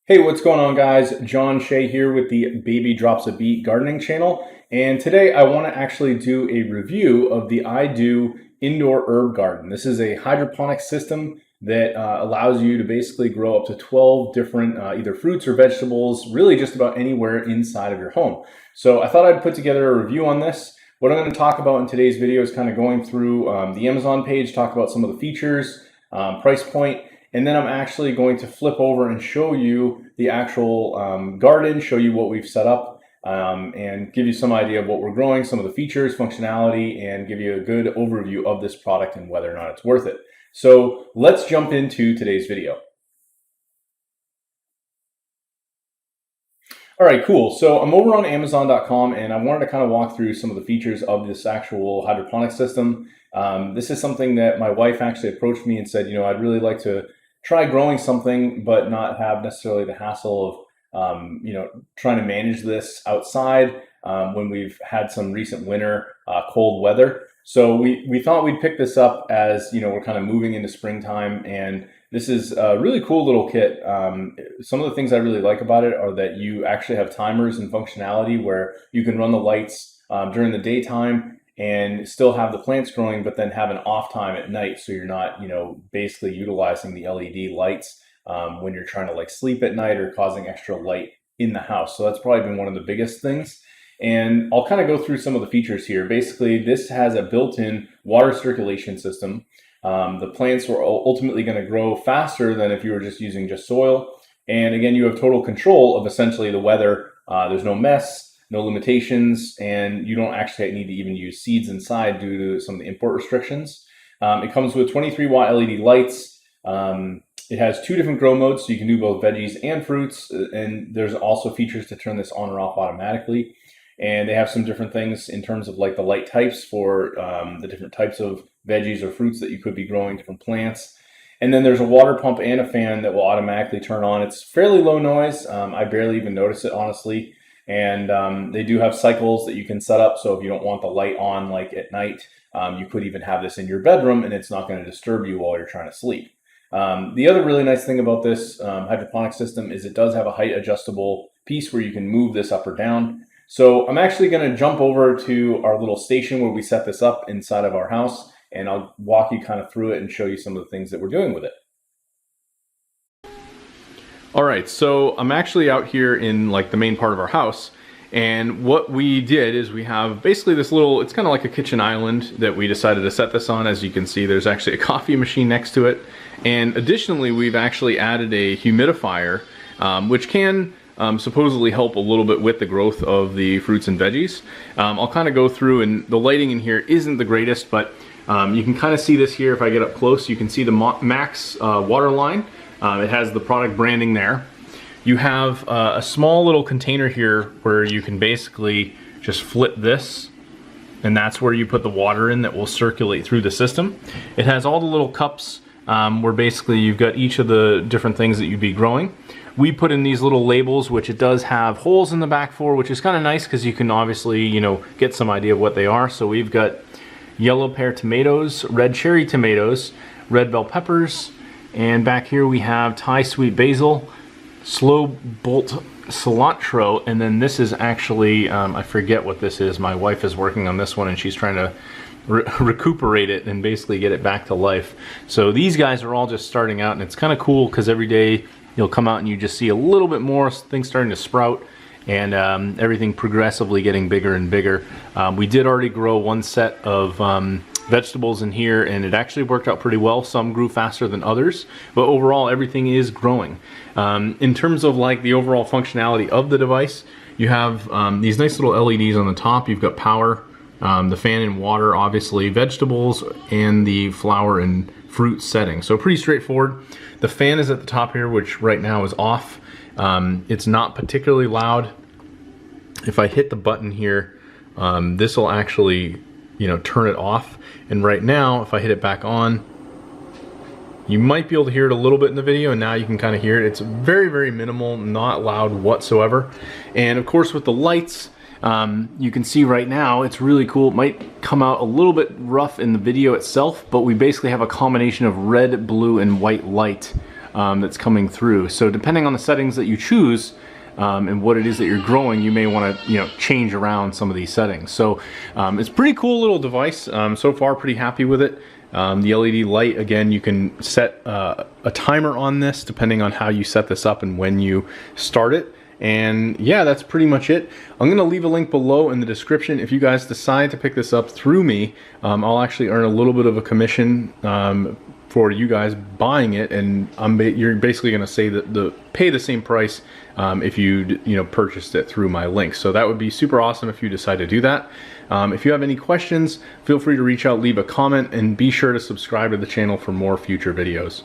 Hey, what's going on, guys? John Shea here with the Baby Drops a Beat gardening channel. And today I want to actually do a review of the iDOO indoor herb garden. This is a hydroponic system that allows you to basically grow up to 12 different either fruits or vegetables, really just about anywhere inside of your home. So I thought I'd put together a review on this. What I'm going to talk about in today's video is kind of going through the Amazon page, talk about some of the features, price point, and then I'm actually going to flip over and show you the actual garden, show you what we've set up, and give you some idea of what we're growing, some of the features, functionality, and give you a good overview of this product and whether or not it's worth it. So let's jump into today's video. All right, cool. So I'm over on Amazon.com and I wanted to kind of walk through some of the features of this actual hydroponic system. This is something that my wife actually approached me and said, I'd really like to try growing something, but not have necessarily the hassle of, trying to manage this outside when we've had some recent winter cold weather. So we thought we'd pick this up as, we're kind of moving into springtime, and this is a really cool little kit. Some of the things I really like about it are that you actually have timers and functionality where you can run the lights during the daytime and still have the plants growing, but then have an off time at night. So you're not, basically utilizing the LED lights when you're trying to like sleep at night or causing extra light in the house. So that's probably been one of the biggest things. And I'll kind of go through some of the features here. Basically, this has a built-in water circulation system. The plants are ultimately going to grow faster than if you were just using just soil. And again, you have total control of essentially the weather. There's no mess, no limitations, and you don't actually need to even use seeds inside due to some of the import restrictions. It comes with 23 watt LED lights. It has 2 different grow modes, so you can do both veggies and fruits. And there's also features to turn this on or off automatically. And they have some different things in terms of like the light types for the different types of veggies or fruits that you could be growing, different plants. And then there's a water pump and a fan that will automatically turn on. It's fairly low noise. I barely even notice it, honestly. And they do have cycles that you can set up. So if you don't want the light on like at night, you could even have this in your bedroom and it's not going to disturb you while you're trying to sleep. The other really nice thing about this hydroponic system is it does have a height adjustable piece where you can move this up or down. So I'm actually going to jump over to our little station where we set this up inside of our house, and I'll walk you kind of through it and show you some of the things that we're doing with it. All right, so I'm actually out here in like the main part of our house, and what we did is we have basically this little, it's kind of like a kitchen island that we decided to set this on. As you can see, there's actually a coffee machine next to it, and additionally we've actually added a humidifier, which can supposedly help a little bit with the growth of the fruits and veggies. I'll kind of go through, and the lighting in here isn't the greatest, but you can kind of see this here. If I get up close, you can see the Max water line. It has the product branding there. You have a small little container here where you can basically just flip this, and that's where you put the water in that will circulate through the system. It has all the little cups where basically you've got each of the different things that you'd be growing. We put in these little labels, which it does have holes in the back for, which is kind of nice because you can obviously, get some idea of what they are. So we've got yellow pear tomatoes, red cherry tomatoes, red bell peppers, and back here we have Thai sweet basil, slow bolt cilantro, and then this is actually, I forget what this is. My wife is working on this one and she's trying to recuperate it and basically get it back to life. So these guys are all just starting out, and it's kind of cool because every day you'll come out and you just see a little bit more things starting to sprout, and everything progressively getting bigger and bigger. We did already grow one set of vegetables in here, and it actually worked out pretty well. Some grew faster than others, but overall everything is growing. In terms of like the overall functionality of the device, you have these nice little LEDs on the top. You've got power, the fan and water, obviously, vegetables, and the flower and fruit setting. So pretty straightforward. The fan is at the top here, which right now is off. It's not particularly loud. If I hit the button here, this will actually, turn it off. And right now, if I hit it back on, you might be able to hear it a little bit in the video, and now you can kind of hear it. It's very, very minimal, not loud whatsoever. And of course, with the lights, you can see right now it's really cool. It might come out a little bit rough in the video itself, but we basically have a combination of red, blue, and white light that's coming through. So depending on the settings that you choose, and what it is that you're growing, you may want to change around some of these settings. So it's a pretty cool little device. So far pretty happy with it. The LED light, again, you can set a timer on this depending on how you set this up and when you start it. And yeah, that's pretty much it. I'm going to leave a link below in the description. If you guys decide to pick this up through me, I'll actually earn a little bit of a commission for you guys buying it, and you're basically going to say that pay the same price if you purchased it through my link. So that would be super awesome if you decide to do that. If you have any questions, feel free to reach out, leave a comment, and be sure to subscribe to the channel for more future videos.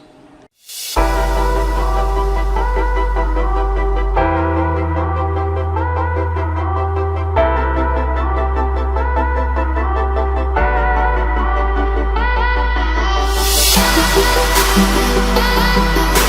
We'll be right back.